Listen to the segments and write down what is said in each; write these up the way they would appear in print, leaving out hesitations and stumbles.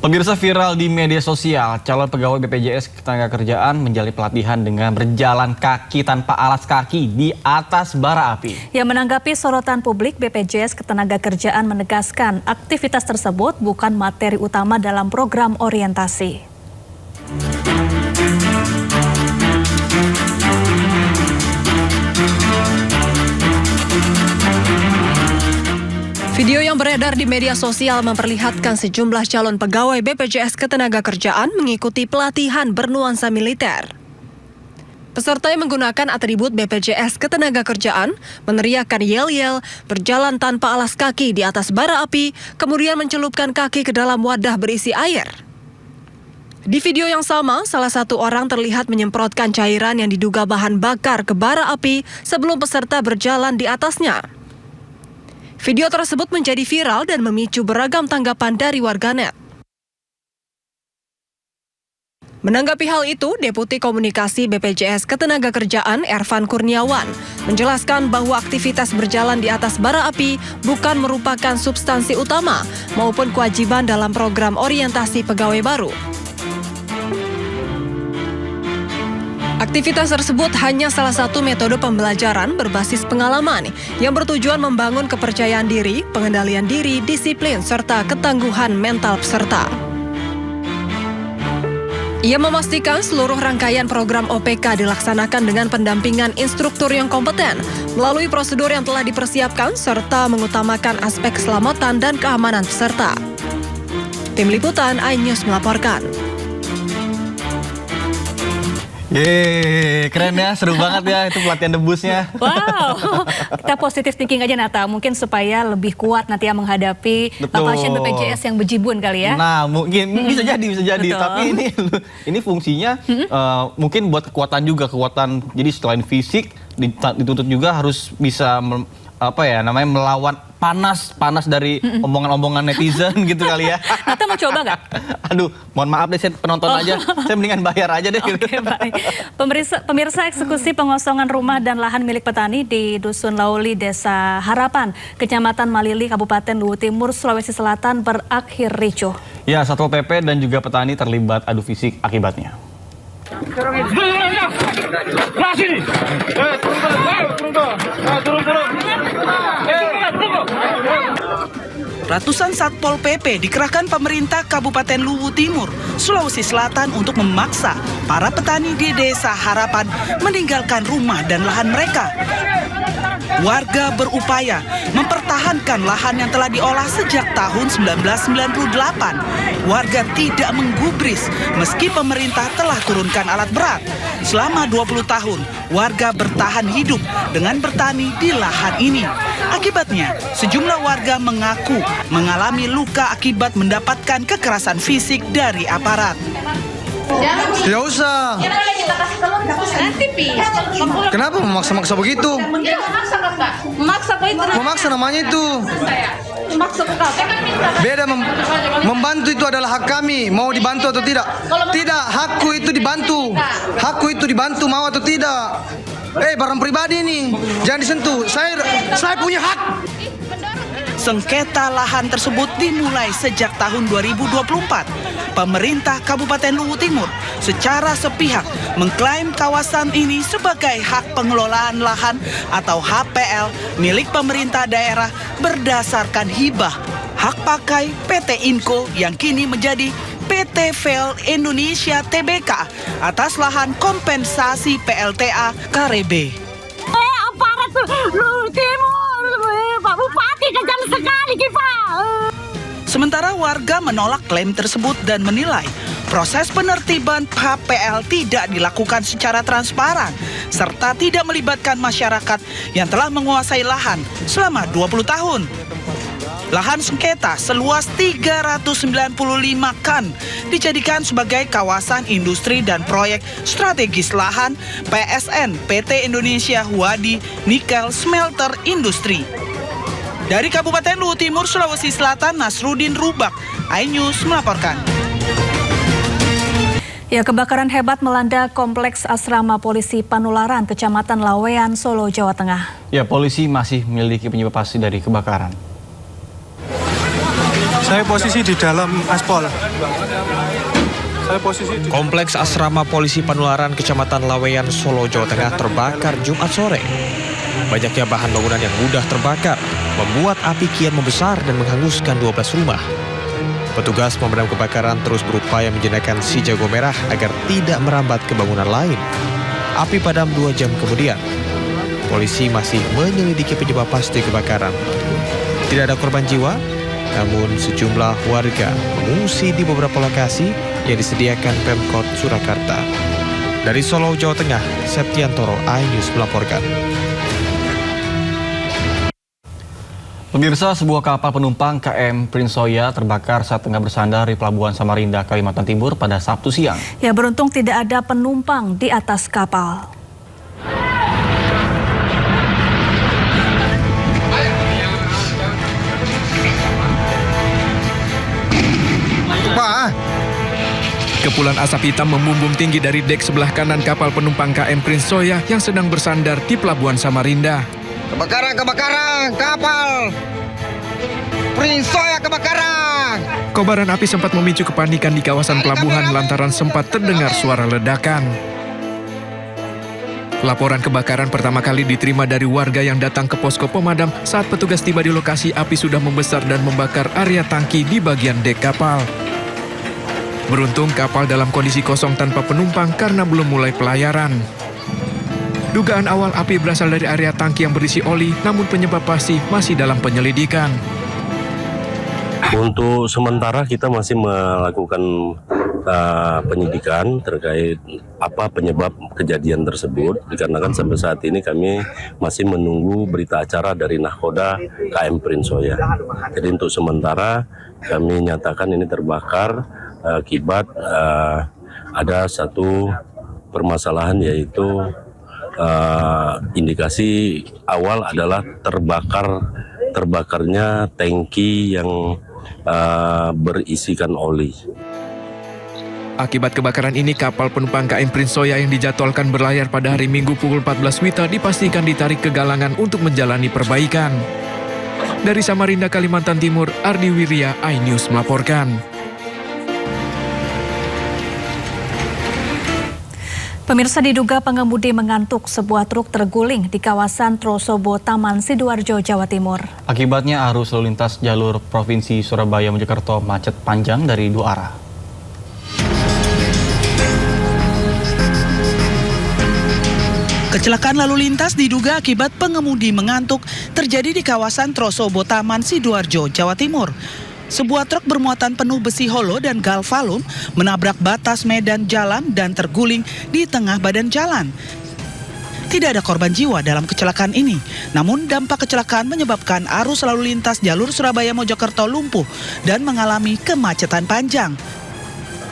Pemirsa, viral di media sosial, calon pegawai BPJS Ketenagakerjaan menjalani pelatihan dengan berjalan kaki tanpa alas kaki di atas bara api. Yang menanggapi sorotan publik, BPJS Ketenagakerjaan menegaskan aktivitas tersebut bukan materi utama dalam program orientasi. Video yang beredar di media sosial memperlihatkan sejumlah calon pegawai BPJS Ketenagakerjaan mengikuti pelatihan bernuansa militer. Peserta yang menggunakan atribut BPJS Ketenagakerjaan meneriakkan yel-yel, berjalan tanpa alas kaki di atas bara api, kemudian mencelupkan kaki ke dalam wadah berisi air. Di video yang sama, salah satu orang terlihat menyemprotkan cairan yang diduga bahan bakar ke bara api sebelum peserta berjalan di atasnya. Video tersebut menjadi viral dan memicu beragam tanggapan dari warganet. Menanggapi hal itu, Deputi Komunikasi BPJS Ketenagakerjaan Ervan Kurniawan menjelaskan bahwa aktivitas berjalan di atas bara api bukan merupakan substansi utama maupun kewajiban dalam program orientasi pegawai baru. Aktivitas tersebut hanya salah satu metode pembelajaran berbasis pengalaman yang bertujuan membangun kepercayaan diri, pengendalian diri, disiplin, serta ketangguhan mental peserta. Ia memastikan seluruh rangkaian program OPK dilaksanakan dengan pendampingan instruktur yang kompeten, melalui prosedur yang telah dipersiapkan, serta mengutamakan aspek keselamatan dan keamanan peserta. Tim Liputan iNews melaporkan. Yeay, keren ya, seru banget ya itu pelatihan debusnya. Wow, kita positif thinking aja Nata, mungkin supaya lebih kuat nanti ya menghadapi pasien BPJS yang bejibun kali ya. Nah, mungkin bisa jadi. Betul. Tapi ini fungsinya mungkin buat kekuatan. Jadi selain fisik dituntut juga harus bisa melawan panas dari omongan-omongan netizen gitu kali ya. Nata mau coba nggak? Aduh, mohon maaf deh, saya penonton aja. Saya mendingan bayar aja deh. Oke, baik. Pemirsa, eksekusi pengosongan rumah dan lahan milik petani di Dusun Lauli, Desa Harapan, Kecamatan Malili, Kabupaten Luwu Timur, Sulawesi Selatan berakhir ricuh. Ya, Satpol PP dan juga petani terlibat adu fisik akibatnya. Ratusan Satpol PP dikerahkan pemerintah Kabupaten Luwu Timur, Sulawesi Selatan untuk memaksa para petani di Desa Harapan meninggalkan rumah dan lahan mereka. Warga berupaya mempertahankan lahan yang telah diolah sejak tahun 1998. Warga tidak menggubris meski pemerintah telah turunkan alat berat. Selama 20 tahun, warga bertahan hidup dengan bertani di lahan ini. Akibatnya, sejumlah warga mengaku mengalami luka akibat mendapatkan kekerasan fisik dari aparat. Tidak usah. Kenapa memaksa-maksa begitu? Memaksa namanya itu. Beda membantu itu adalah hak kami. Mau dibantu atau tidak? Tidak, hakku itu dibantu. Hakku itu dibantu, mau atau tidak. Barang pribadi ini jangan disentuh. Saya punya hak. Sengketa lahan tersebut dimulai sejak tahun 2024. Pemerintah Kabupaten Luwu Timur secara sepihak mengklaim kawasan ini sebagai hak pengelolaan lahan atau HPL milik pemerintah daerah berdasarkan hibah hak pakai PT Inco yang kini menjadi PT Vel Indonesia Tbk atas lahan kompensasi PLTA Karebe. Aparat Luwu Timur, Pak Bupati kejam sekali kita. Sementara warga menolak klaim tersebut dan menilai proses penertiban HPL tidak dilakukan secara transparan serta tidak melibatkan masyarakat yang telah menguasai lahan selama 20 tahun. Lahan sengketa seluas 395 kan dijadikan sebagai kawasan industri dan proyek strategis lahan PSN PT Indonesia Huadi Nikel Smelter Industri. Dari Kabupaten Luwu Timur, Sulawesi Selatan, Nasruddin Rubak, iNews melaporkan. Ya, kebakaran hebat melanda Kompleks Asrama Polisi Panularan, Kecamatan Lawean, Solo, Jawa Tengah. Ya, polisi masih menyelidiki penyebab pasti dari kebakaran. Saya posisi di dalam aspal. Kompleks asrama polisi Panularan Kecamatan Laweyan, Solo, Jawa Tengah terbakar Jumat sore. Banyaknya bahan bangunan yang mudah terbakar membuat api kian membesar dan menghanguskan 12 rumah. Petugas pemadam kebakaran terus berupaya menjinakkan si jago merah agar tidak merambat ke bangunan lain. Api padam 2 jam kemudian. Polisi masih menyelidiki penyebab pasti kebakaran. Tidak ada korban jiwa, namun sejumlah warga mengungsi di beberapa lokasi yang disediakan Pemkot Surakarta. Dari Solo, Jawa Tengah, Septiantoro, iNews melaporkan. Pemirsa, sebuah kapal penumpang KM Prince Soya terbakar saat tengah bersandar di Pelabuhan Samarinda, Kalimantan Timur pada Sabtu siang. Ya, beruntung tidak ada penumpang di atas kapal. Kepulan asap hitam membumbung tinggi dari dek sebelah kanan kapal penumpang KM Prince Soya yang sedang bersandar di Pelabuhan Samarinda. Kebakaran, kapal Prince Soya kebakaran. Kobaran api sempat memicu kepanikan di kawasan pelabuhan lantaran sempat terdengar suara ledakan. Laporan kebakaran pertama kali diterima dari warga yang datang ke posko pemadam saat petugas tiba di lokasi. Api sudah membesar dan membakar area tangki di bagian dek kapal. Beruntung kapal dalam kondisi kosong tanpa penumpang karena belum mulai pelayaran. Dugaan awal api berasal dari area tangki yang berisi oli, namun penyebab pasti masih dalam penyelidikan. Untuk sementara kita masih melakukan penyidikan terkait apa penyebab kejadian tersebut, dikarenakan sampai saat ini kami masih menunggu berita acara dari Nahkoda KM Prince Soya. Jadi untuk sementara kami nyatakan ini terbakar akibat ada satu permasalahan, yaitu indikasi awal adalah terbakarnya tangki yang berisikan oli. Akibat kebakaran ini, kapal penumpang KM Prince Soya yang dijadwalkan berlayar pada hari Minggu pukul 14 WITA dipastikan ditarik ke Galangan untuk menjalani perbaikan. Dari Samarinda, Kalimantan Timur, Ardi Wirya, iNews melaporkan. Pemirsa, diduga pengemudi mengantuk, sebuah truk terguling di kawasan Trosobo, Taman Sidoarjo, Jawa Timur. Akibatnya arus lalu lintas jalur Provinsi Surabaya Mojokerto macet panjang dari 2 arah. Kecelakaan lalu lintas diduga akibat pengemudi mengantuk terjadi di kawasan Trosobo, Taman Sidoarjo, Jawa Timur. Sebuah truk bermuatan penuh besi holo dan galvalum menabrak batas medan jalan dan terguling di tengah badan jalan. Tidak ada korban jiwa dalam kecelakaan ini, namun dampak kecelakaan menyebabkan arus lalu lintas jalur Surabaya Mojokerto lumpuh dan mengalami kemacetan panjang.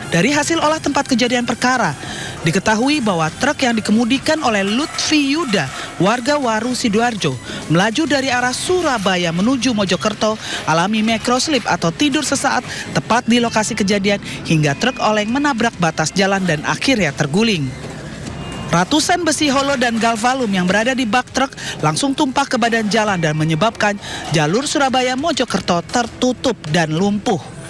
Dari hasil olah tempat kejadian perkara, diketahui bahwa truk yang dikemudikan oleh Lutfi Yuda, warga Waru Sidoarjo, melaju dari arah Surabaya menuju Mojokerto, alami microslip atau tidur sesaat tepat di lokasi kejadian hingga truk oleng menabrak batas jalan dan akhirnya terguling. Ratusan besi holo dan galvalum yang berada di bak truk langsung tumpah ke badan jalan dan menyebabkan jalur Surabaya Mojokerto tertutup dan lumpuh.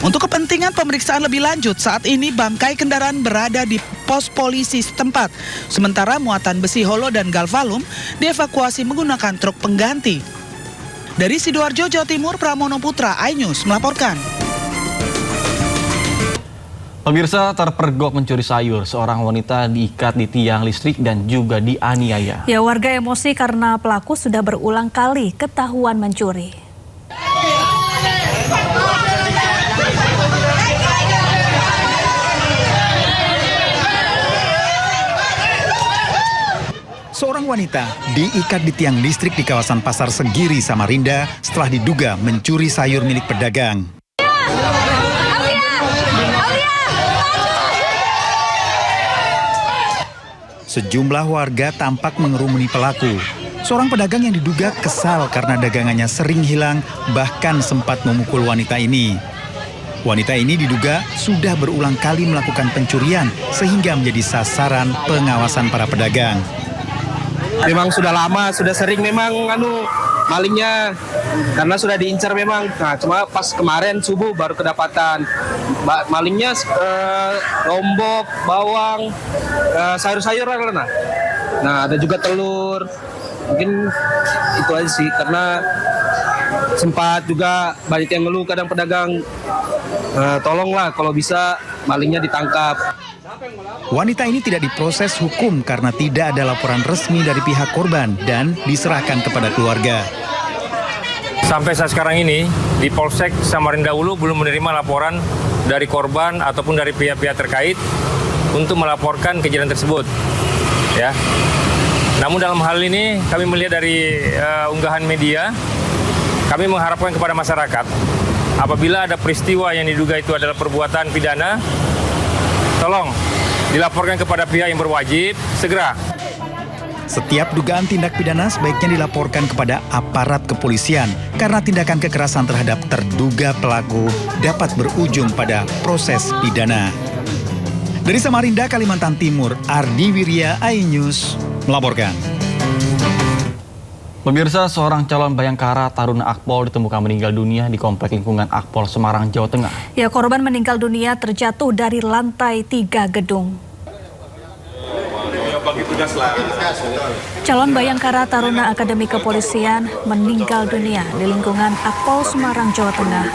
Untuk kepentingan pemeriksaan lebih lanjut, saat ini bangkai kendaraan berada di pos polisi setempat. Sementara muatan besi holo dan galvalum dievakuasi menggunakan truk pengganti. Dari Sidoarjo, Jawa Timur, Pramono Putra, iNews melaporkan. Pemirsa, terpergok mencuri sayur, seorang wanita diikat di tiang listrik dan juga dianiaya. Ya, warga emosi karena pelaku sudah berulang kali ketahuan mencuri. Seorang wanita diikat di tiang listrik di kawasan Pasar Segiri, Samarinda setelah diduga mencuri sayur milik pedagang. Sejumlah warga tampak mengerumuni pelaku. Seorang pedagang yang diduga kesal karena dagangannya sering hilang, bahkan sempat memukul wanita ini. Wanita ini diduga sudah berulang kali melakukan pencurian sehingga menjadi sasaran pengawasan para pedagang. Memang sudah lama, sudah sering memang malingnya karena sudah diincar memang. Nah, cuma pas kemarin subuh baru kedapatan. Malingnya lombok, bawang, sayur-sayuran lah. Nah, ada juga telur. Mungkin itu aja sih, karena sempat juga banyak yang ngeluh kadang pedagang, tolonglah kalau bisa malingnya ditangkap. Wanita ini tidak diproses hukum karena tidak ada laporan resmi dari pihak korban dan diserahkan kepada keluarga. Sampai saat sekarang ini, di Polsek Samarinda Ulu belum menerima laporan dari korban ataupun dari pihak-pihak terkait untuk melaporkan kejadian tersebut. Ya. Namun dalam hal ini kami melihat dari unggahan media, kami mengharapkan kepada masyarakat apabila ada peristiwa yang diduga itu adalah perbuatan pidana, tolong dilaporkan kepada pihak yang berwajib segera. Setiap dugaan tindak pidana sebaiknya dilaporkan kepada aparat kepolisian karena tindakan kekerasan terhadap terduga pelaku dapat berujung pada proses pidana. Dari Samarinda, Kalimantan Timur, Ardi Wirya, iNews melaporkan. Pemirsa, seorang calon Bayangkara Taruna Akpol ditemukan meninggal dunia di komplek lingkungan Akpol Semarang, Jawa Tengah. Ya, korban meninggal dunia terjatuh dari lantai 3 gedung. Calon Bayangkara Taruna Akademi Kepolisian meninggal dunia di lingkungan Akpol Semarang, Jawa Tengah.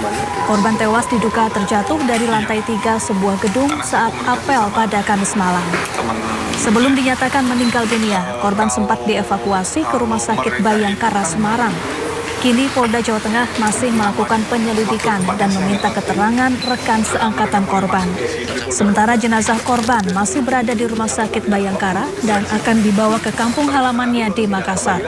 Korban tewas diduga terjatuh dari lantai 3 sebuah gedung saat apel pada Kamis malam. Sebelum dinyatakan meninggal dunia, korban sempat dievakuasi ke Rumah Sakit Bayangkara Semarang. Kini Polda Jawa Tengah masih melakukan penyelidikan dan meminta keterangan rekan seangkatan korban. Sementara jenazah korban masih berada di Rumah Sakit Bayangkara dan akan dibawa ke kampung halamannya di Makassar.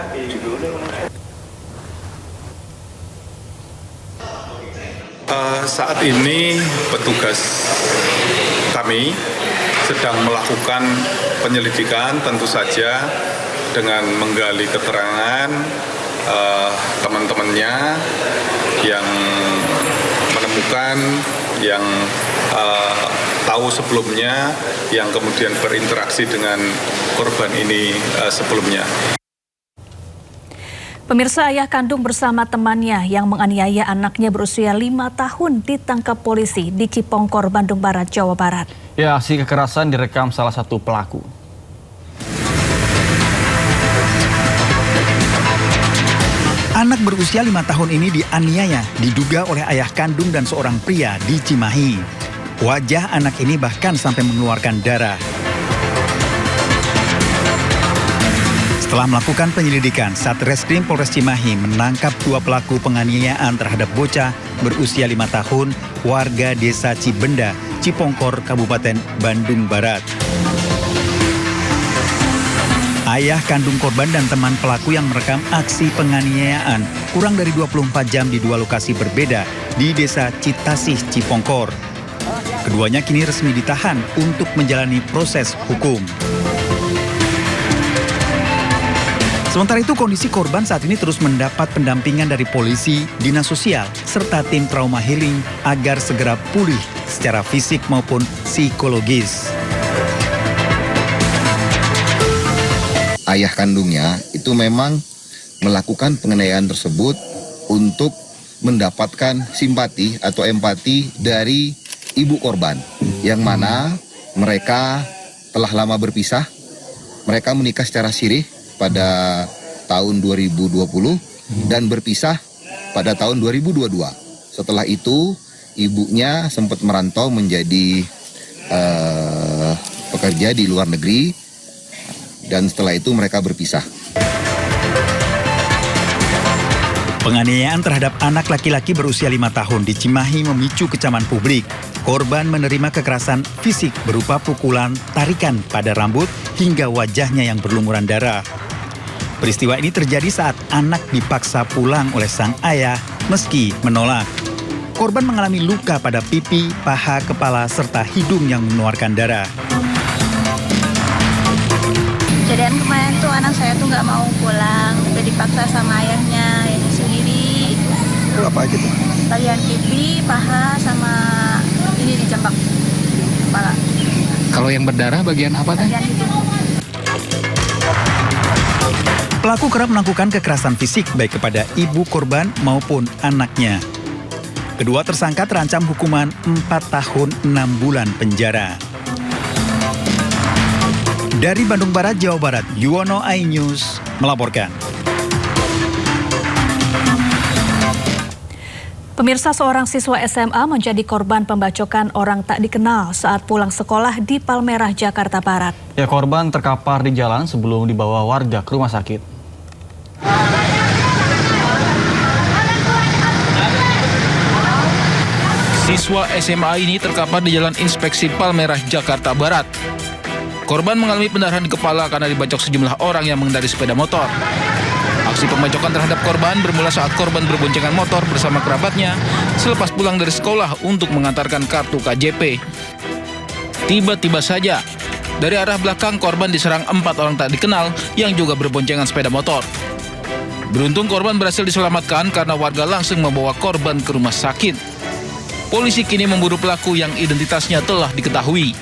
Saat ini petugas kami sedang melakukan penyelidikan, tentu saja dengan menggali keterangan teman-temannya yang menemukan, yang tahu sebelumnya, yang kemudian berinteraksi dengan korban ini sebelumnya. Pemirsa, ayah kandung bersama temannya yang menganiaya anaknya berusia 5 tahun ditangkap polisi di Cipongkor, Bandung Barat, Jawa Barat. Ya, aksi kekerasan direkam salah satu pelaku. Anak berusia 5 tahun ini dianiaya, diduga oleh ayah kandung dan seorang pria di Cimahi. Wajah anak ini bahkan sampai mengeluarkan darah. Setelah melakukan penyelidikan, Satreskrim Polres Cimahi menangkap 2 pelaku penganiayaan terhadap bocah berusia 5 tahun warga Desa Cibenda, Cipongkor, Kabupaten Bandung Barat. Ayah kandung korban dan teman pelaku yang merekam aksi penganiayaan kurang dari 24 jam di 2 lokasi berbeda di Desa Citasih, Cipongkor. Keduanya kini resmi ditahan untuk menjalani proses hukum. Sementara itu, kondisi korban saat ini terus mendapat pendampingan dari polisi, dinas sosial, serta tim trauma healing agar segera pulih secara fisik maupun psikologis. Ayah kandungnya itu memang melakukan penganiayaan tersebut untuk mendapatkan simpati atau empati dari ibu korban, yang mana mereka telah lama berpisah. Mereka menikah secara sirih pada tahun 2020 dan berpisah pada tahun 2022. Setelah itu ibunya sempat merantau menjadi pekerja di luar negeri dan setelah itu mereka berpisah. Penganiayaan terhadap anak laki-laki berusia 5 tahun di Cimahi memicu kecaman publik. Korban menerima kekerasan fisik berupa pukulan, tarikan pada rambut hingga wajahnya yang berlumuran darah. Peristiwa ini terjadi saat anak dipaksa pulang oleh sang ayah meski menolak. Korban mengalami luka pada pipi, paha, kepala, serta hidung yang mengeluarkan darah. Kejadian kemarin tuh anak saya tuh nggak mau pulang, tapi dipaksa sama ayahnya yang sendiri. Apa aja tuh? Bagian pipi, paha, sama ini dijambak kepala. Kalau yang berdarah bagian apa teh? Bagian hidung. Pelaku kerap melakukan kekerasan fisik baik kepada ibu korban maupun anaknya. Kedua tersangka terancam hukuman 4 tahun 6 bulan penjara. Dari Bandung Barat, Jawa Barat, Yuwono iNews melaporkan. Pemirsa, seorang siswa SMA menjadi korban pembacokan orang tak dikenal saat pulang sekolah di Palmerah, Jakarta Barat. Ya, korban terkapar di jalan sebelum dibawa warga ke rumah sakit. Siswa SMA ini terkapar di Jalan Inspeksi Palmerah, Jakarta Barat. Korban mengalami pendarahan di kepala karena dibacok sejumlah orang yang mengendari sepeda motor. Aksi pembacokan terhadap korban bermula saat korban berboncengan motor bersama kerabatnya selepas pulang dari sekolah untuk mengantarkan kartu KJP. Tiba-tiba saja, dari arah belakang korban diserang 4 orang tak dikenal yang juga berboncengan sepeda motor. Beruntung korban berhasil diselamatkan karena warga langsung membawa korban ke rumah sakit. Polisi kini memburu pelaku yang identitasnya telah diketahui.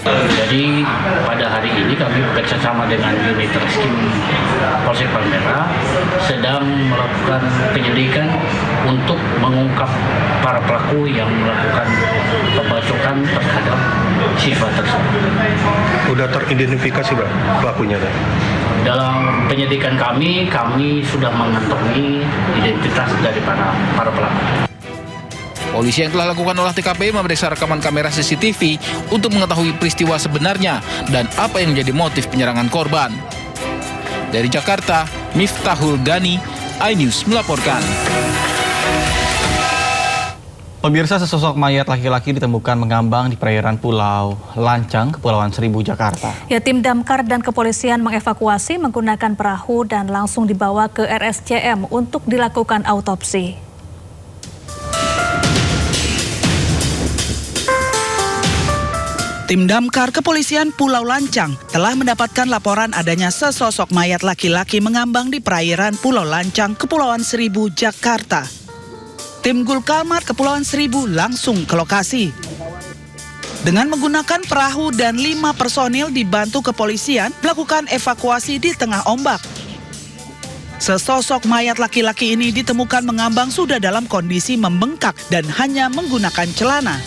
Jadi pada hari ini kami bekerjasama dengan unit rescue Polsek Palmerah sedang melakukan penyelidikan untuk mengungkap para pelaku yang melakukan pembacokan terhadap siswa tersebut. Udah teridentifikasi Pak pelakunya? Dalam penyelidikan kami sudah mengantongi identitas dari para pelaku. Polisi yang telah lakukan olah TKP memeriksa rekaman kamera CCTV untuk mengetahui peristiwa sebenarnya dan apa yang menjadi motif penyerangan korban. Dari Jakarta, Miftahul Gani, iNews melaporkan. Pemirsa, sesosok mayat laki-laki ditemukan mengambang di perairan Pulau Lancang, Kepulauan Seribu, Jakarta. Ya, tim damkar dan kepolisian mengevakuasi menggunakan perahu dan langsung dibawa ke RSCM untuk dilakukan autopsi. Tim damkar kepolisian Pulau Lancang telah mendapatkan laporan adanya sesosok mayat laki-laki mengambang di perairan Pulau Lancang, Kepulauan Seribu, Jakarta. Tim Gulkarmat Kepulauan Seribu langsung ke lokasi. Dengan menggunakan perahu dan 5 personil dibantu kepolisian melakukan evakuasi di tengah ombak. Sesosok mayat laki-laki ini ditemukan mengambang sudah dalam kondisi membengkak dan hanya menggunakan celana.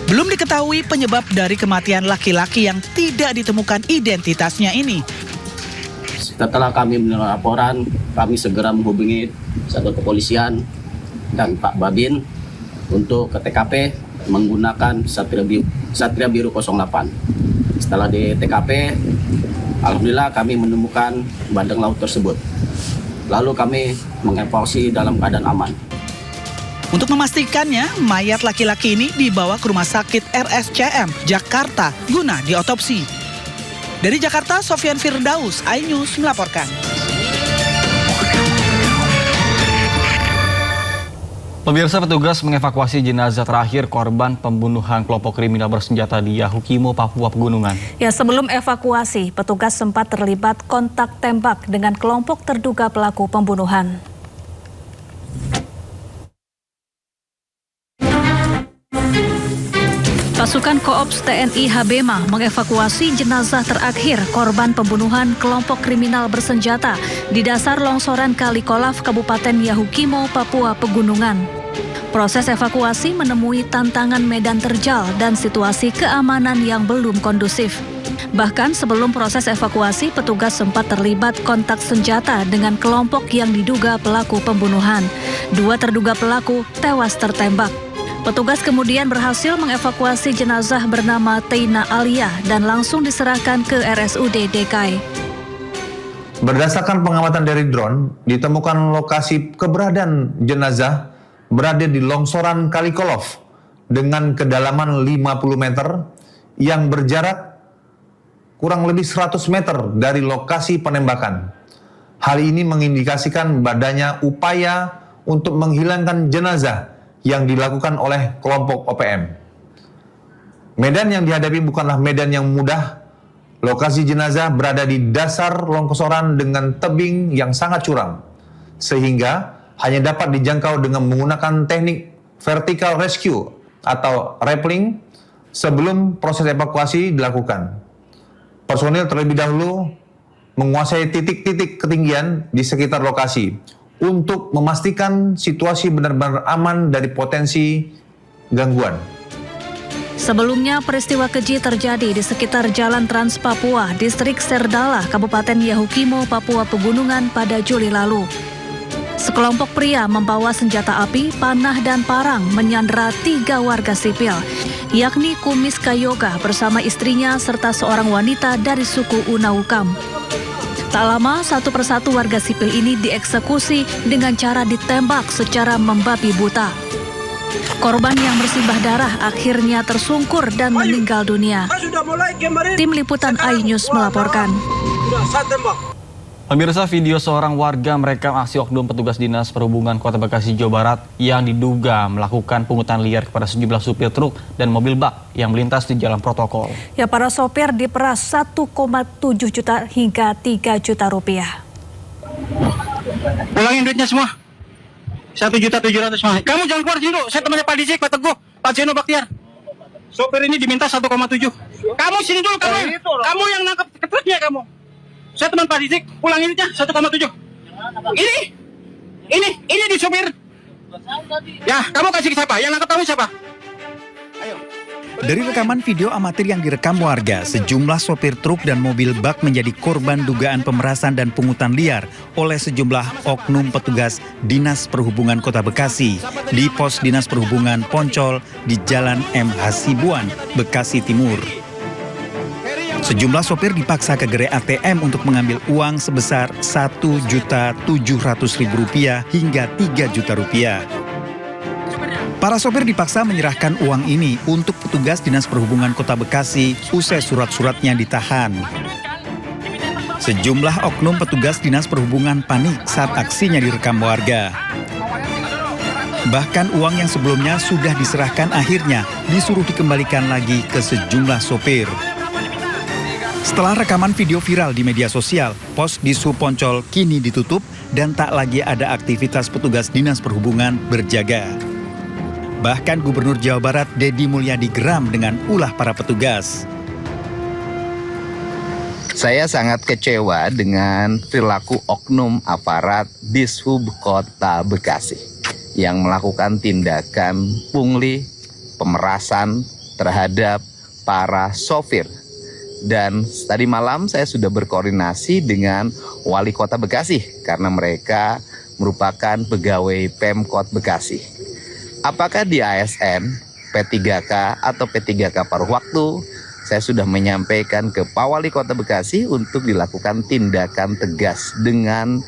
Belum diketahui penyebab dari kematian laki-laki yang tidak ditemukan identitasnya ini. Setelah kami menerima laporan, kami segera menghubungi satuan kepolisian dan Pak Babin untuk ke TKP menggunakan Satria Biru 08. Setelah di TKP, alhamdulillah kami menemukan bandeng laut tersebut. Lalu kami mengevakuasi dalam keadaan aman. Untuk memastikannya, mayat laki-laki ini dibawa ke Rumah Sakit RSCM Jakarta guna diotopsi. Dari Jakarta, Sofyan Firdaus, iNews melaporkan. Pemirsa, petugas mengevakuasi jenazah terakhir korban pembunuhan kelompok kriminal bersenjata di Yahukimo, Papua Pegunungan. Ya, sebelum evakuasi, petugas sempat terlibat kontak tembak dengan kelompok terduga pelaku pembunuhan. Pasukan Koops TNI Habema mengevakuasi jenazah terakhir korban pembunuhan kelompok kriminal bersenjata di dasar longsoran Kali Kolaf, Kabupaten Yahukimo, Papua Pegunungan. Proses evakuasi menemui tantangan medan terjal dan situasi keamanan yang belum kondusif. Bahkan sebelum proses evakuasi, petugas sempat terlibat kontak senjata dengan kelompok yang diduga pelaku pembunuhan. 2 terduga pelaku tewas tertembak. Petugas kemudian berhasil mengevakuasi jenazah bernama Teina Alia dan langsung diserahkan ke RSUD DKI. Berdasarkan pengamatan dari drone, ditemukan lokasi keberadaan jenazah berada di longsoran Kali Kolaf dengan kedalaman 50 meter yang berjarak kurang lebih 100 meter dari lokasi penembakan. Hal ini mengindikasikan adanya upaya untuk menghilangkan jenazah yang dilakukan oleh kelompok OPM. Medan yang dihadapi bukanlah medan yang mudah. Lokasi jenazah berada di dasar longsoran dengan tebing yang sangat curam, sehingga hanya dapat dijangkau dengan menggunakan teknik vertical rescue atau rappelling sebelum proses evakuasi dilakukan. Personil terlebih dahulu menguasai titik-titik ketinggian di sekitar lokasi untuk memastikan situasi benar-benar aman dari potensi gangguan. Sebelumnya, peristiwa keji terjadi di sekitar Jalan Trans Papua, Distrik Serdala, Kabupaten Yahukimo, Papua Pegunungan pada Juli lalu. Sekelompok pria membawa senjata api, panah, dan parang menyandera 3 warga sipil, yakni Kumis Kayoga bersama istrinya serta seorang wanita dari suku Unaukam. Tak lama, satu persatu warga sipil ini dieksekusi dengan cara ditembak secara membabi buta. Korban yang bersimbah darah akhirnya tersungkur dan meninggal dunia. Tim Liputan iNews melaporkan. Pemirsa, video seorang warga merekam aksi oknum petugas Dinas Perhubungan Kota Bekasi, Jawa Barat yang diduga melakukan pungutan liar kepada sejumlah supir truk dan mobil bak yang melintas di jalan protokol. Ya, para sopir diperas 1,7 juta hingga 3 juta rupiah. Ulangin duitnya semua. 1.700.000 semua. Kamu jangan keluar dulu. Saya temannya Pak Dizik, Pak Teguh, Pak Zeno Baktiar. Sopir ini diminta 1,7. Kamu sini dulu, kamu yang nangkep truknya kamu. Saya teman Pak Dizik, ulangin duitnya 1,7. Ini di sopir. Ya, kamu kasih ke siapa? Yang nangkep kamu siapa? Ayo. Dari rekaman video amatir yang direkam warga, sejumlah sopir truk dan mobil bak menjadi korban dugaan pemerasan dan pungutan liar oleh sejumlah oknum petugas Dinas Perhubungan Kota Bekasi di pos Dinas Perhubungan Poncol di Jalan M. Hasibuan, Bekasi Timur. Sejumlah sopir dipaksa ke gerai ATM untuk mengambil uang sebesar Rp1.700.000 hingga Rp3 juta. Para sopir dipaksa menyerahkan uang ini untuk petugas Dinas Perhubungan Kota Bekasi usai surat-suratnya ditahan. Sejumlah oknum petugas Dinas Perhubungan panik saat aksinya direkam warga. Bahkan uang yang sebelumnya sudah diserahkan akhirnya disuruh dikembalikan lagi ke sejumlah sopir. Setelah rekaman video viral di media sosial, pos Dishub Poncol kini ditutup dan tak lagi ada aktivitas petugas Dinas Perhubungan berjaga. Bahkan Gubernur Jawa Barat Deddy Mulyadi geram dengan ulah para petugas. Saya sangat kecewa dengan perilaku oknum aparat Dishub Kota Bekasi yang melakukan tindakan pungli, pemerasan terhadap para sopir. Dan tadi malam saya sudah berkoordinasi dengan Wali Kota Bekasi karena mereka merupakan pegawai Pemkot Bekasi. Apakah di ASN, P3K atau P3K paruh waktu, saya sudah menyampaikan ke Pak Wali Kota Bekasi untuk dilakukan tindakan tegas dengan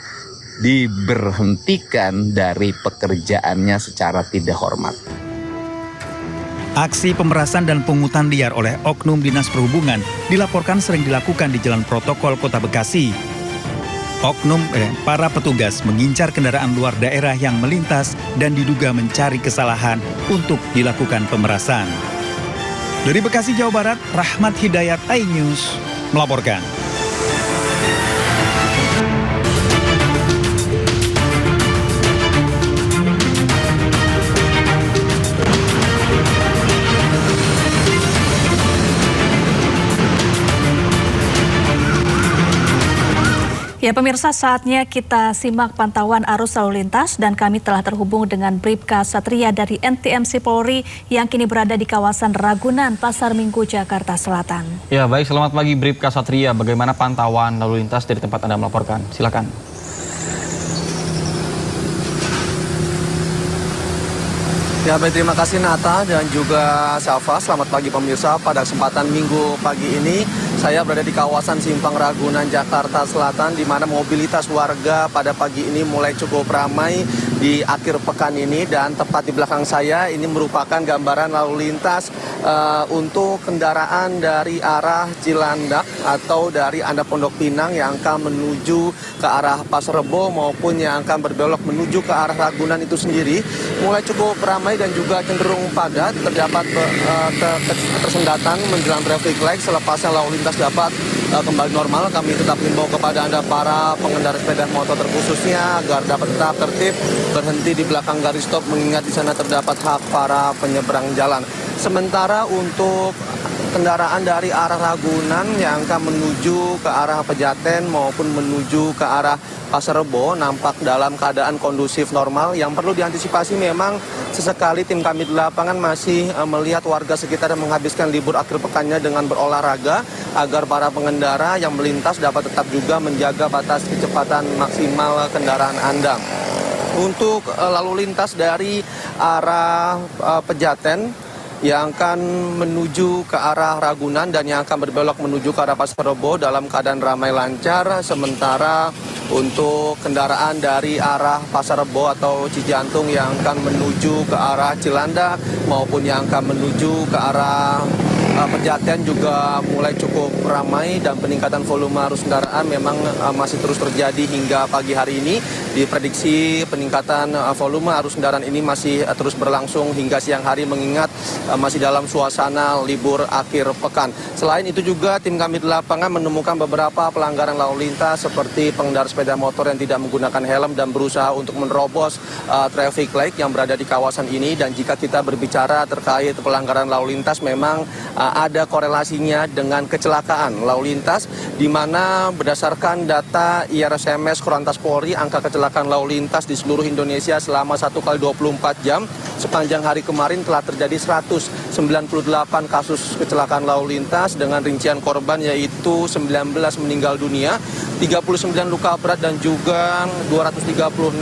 diberhentikan dari pekerjaannya secara tidak hormat. Aksi pemerasan dan pungutan liar oleh oknum Dinas Perhubungan dilaporkan sering dilakukan di Jalan Protokol Kota Bekasi. Para petugas mengincar kendaraan luar daerah yang melintas dan diduga mencari kesalahan untuk dilakukan pemerasan. Dari Bekasi, Jawa Barat, Rahmat Hidayat, iNews melaporkan. Ya pemirsa, saatnya kita simak pantauan arus lalu lintas dan kami telah terhubung dengan Bribka Satria dari NTMC Polri yang kini berada di kawasan Ragunan, Pasar Minggu, Jakarta Selatan. Ya baik, selamat pagi Bribka Satria. Bagaimana pantauan lalu lintas dari tempat Anda melaporkan? Silakan. Ya, baik, terima kasih Nata dan juga Syafa. Selamat pagi pemirsa. Pada kesempatan Minggu pagi ini, saya berada di kawasan Simpang Ragunan, Jakarta Selatan, di mana mobilitas warga pada pagi ini mulai cukup ramai di akhir pekan ini. Dan tepat di belakang saya ini merupakan gambaran lalu lintas untuk kendaraan dari arah Cilandak atau dari Anda Pondok Pinang yang akan menuju ke arah Pasar Rebo maupun yang akan berbelok menuju ke arah Ragunan itu sendiri mulai cukup ramai dan juga cenderung padat. Terdapat ketersendatan menjelang traffic light. Selepasnya lalu lintas dapat kembali normal, kami tetap himbau kepada Anda para pengendara sepeda motor terkhususnya agar dapat tetap tertib berhenti di belakang garis stop mengingat di sana terdapat hak para penyeberang jalan. Sementara untuk kendaraan dari arah Ragunan yang akan menuju ke arah Pejaten maupun menuju ke arah Pasar Rebo nampak dalam keadaan kondusif normal. Yang perlu diantisipasi memang sesekali tim kami di lapangan masih melihat warga sekitar yang menghabiskan libur akhir pekannya dengan berolahraga agar para pengendara yang melintas dapat tetap juga menjaga batas kecepatan maksimal kendaraan Anda. Untuk lalu lintas dari arah Pejaten yang akan menuju ke arah Ragunan dan yang akan berbelok menuju ke arah Pasar Rebo dalam keadaan ramai lancar. Sementara untuk kendaraan dari arah Pasar Rebo atau Cijantung yang akan menuju ke arah Cilandak maupun yang akan menuju ke arah Pejaten juga mulai cukup ramai dan peningkatan volume arus kendaraan memang masih terus terjadi hingga pagi hari ini. Diprediksi peningkatan volume arus kendaraan ini masih terus berlangsung hingga siang hari mengingat masih dalam suasana libur akhir pekan. Selain itu juga tim kami di lapangan menemukan beberapa pelanggaran lalu lintas seperti pengendara sepeda motor yang tidak menggunakan helm dan berusaha untuk menerobos traffic light yang berada di kawasan ini. Dan jika kita berbicara terkait pelanggaran lalu lintas memang ada korelasinya dengan kecelakaan lalu lintas di mana berdasarkan data IRSMS Korlantas Polri angka kecelakaan lalu lintas di seluruh Indonesia selama 1 kali 24 jam sepanjang hari kemarin telah terjadi 198 kasus kecelakaan lalu lintas dengan rincian korban yaitu 19 meninggal dunia, 39 luka berat dan juga 236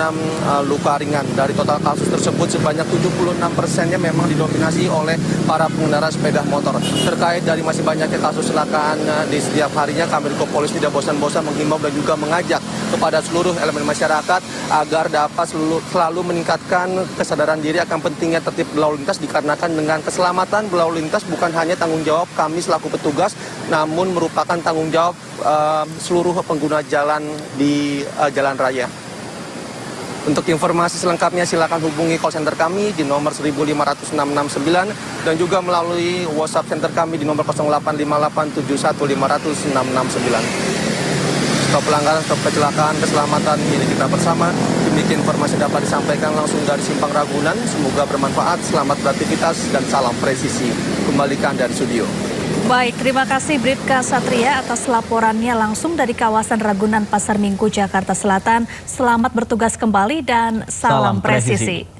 luka ringan. Dari total kasus tersebut sebanyak 76%-nya memang didominasi oleh para pengendara sepeda motor. Terkait dari masih banyaknya kasus kecelakaan di setiap harinya, kami di Kompolres tidak bosan-bosan menghimbau dan juga mengajak kepada seluruh elemen masyarakat agar dapat selalu meningkatkan kesadaran diri akan pentingnya tertib berlalu lintas dikarenakan dengan keselamatan berlalu lintas bukan hanya tanggung jawab kami selaku petugas namun merupakan tanggung jawab seluruh pengguna jalan di jalan raya. Untuk informasi selengkapnya silakan hubungi call center kami di nomor 1550669 dan juga melalui WhatsApp center kami di nomor 085871500669. Stop pelanggaran, stop kecelakaan, keselamatan ini kita bersama. Demikian informasi dapat disampaikan langsung dari Simpang Ragunan. Semoga bermanfaat, selamat beraktivitas dan salam presisi. Kembalikan dari studio. Baik, terima kasih Bribka Satria atas laporannya langsung dari kawasan Ragunan Pasar Minggu, Jakarta Selatan. Selamat bertugas kembali dan salam presisi.